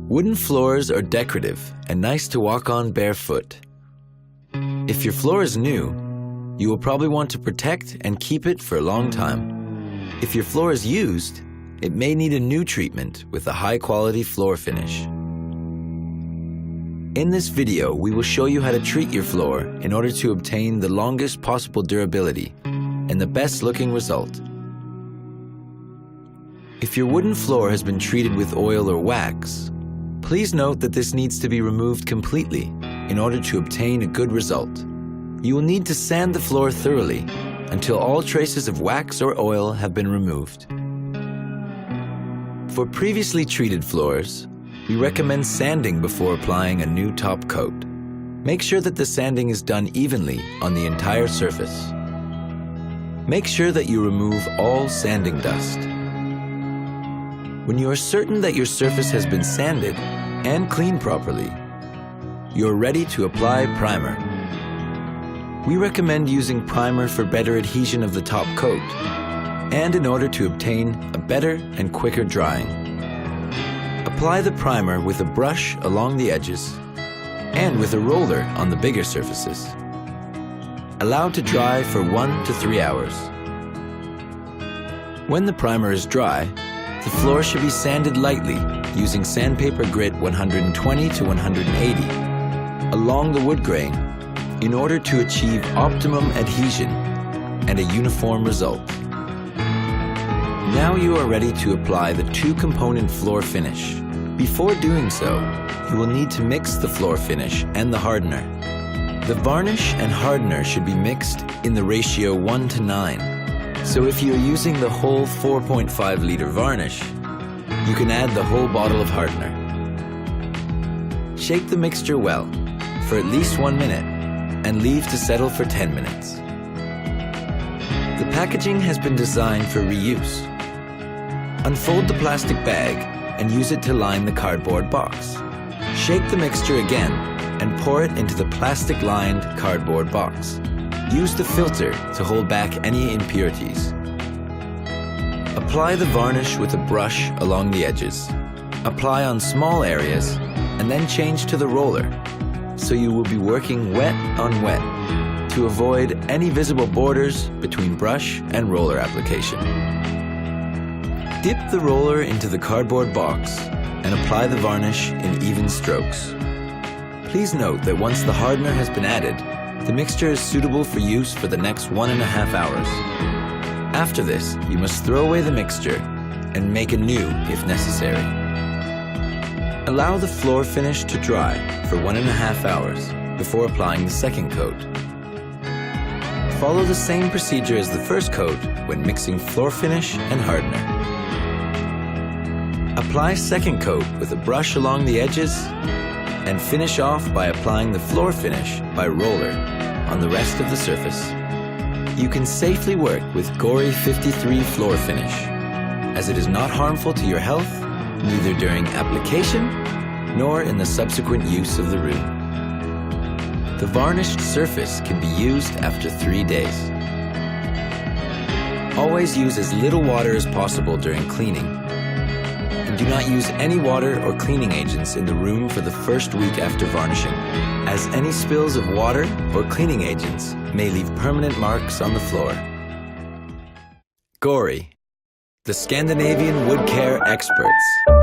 Wooden floors are decorative and nice to walk on barefoot. If your floor is new, you will probably want to protect and keep it for a long time. If your floor is used, it may need a new treatment with a high-quality floor finish. In this video, we will show you how to treat your floor in order to obtain the longest possible durability and the best looking result. If your wooden floor has been treated with oil or wax, please note that this needs to be removed completely in order to obtain a good result. You will need to sand the floor thoroughly until all traces of wax or oil have been removed. For previously treated floors, we recommend sanding before applying a new top coat. Make sure that the sanding is done evenly on the entire surface. Make sure that you remove all sanding dust. When you are certain that your surface has been sanded and cleaned properly, you're ready to apply primer. We recommend using primer for better adhesion of the top coat and in order to obtain a better and quicker drying. Apply the primer with a brush along the edges and with a roller on the bigger surfaces. Allow to dry for 1 to 3 hours. When the primer is dry, the floor should be sanded lightly using sandpaper grit 120 to 180 along the wood grain in order to achieve optimum adhesion and a uniform result. Now you are ready to apply the two-component floor finish. Before doing so, you will need to mix the floor finish and the hardener. The varnish and hardener should be mixed in the ratio 1 to 9. So if you're using the whole 4.5 liter varnish, you can add the whole bottle of hardener. Shake the mixture well for at least 1 minute and leave to settle for 10 minutes. The packaging has been designed for reuse. Unfold the plastic bag and use it to line the cardboard box. Shake the mixture again and pour it into the plastic-lined cardboard box. Use the filter to hold back any impurities. Apply the varnish with a brush along the edges. Apply on small areas and then change to the roller, so you will be working wet on wet to avoid any visible borders between brush and roller application. Dip the roller into the cardboard box and apply the varnish in even strokes. Please note that once the hardener has been added, the mixture is suitable for use for the next 1.5 hours. After this, you must throw away the mixture and make a new if necessary. Allow the floor finish to dry for 1.5 hours before applying the second coat. Follow the same procedure as the first coat when mixing floor finish and hardener. Apply second coat with a brush along the edges and finish off by applying the floor finish by roller on the rest of the surface. You can safely work with GORI 53 floor finish, as it is not harmful to your health, neither during application nor in the subsequent use of the room. The varnished surface can be used after 3 days. Always use as little water as possible during cleaning, and do not use any water or cleaning agents in the room for the first week after varnishing, as any spills of water or cleaning agents may leave permanent marks on the floor. GORI, the Scandinavian wood care experts.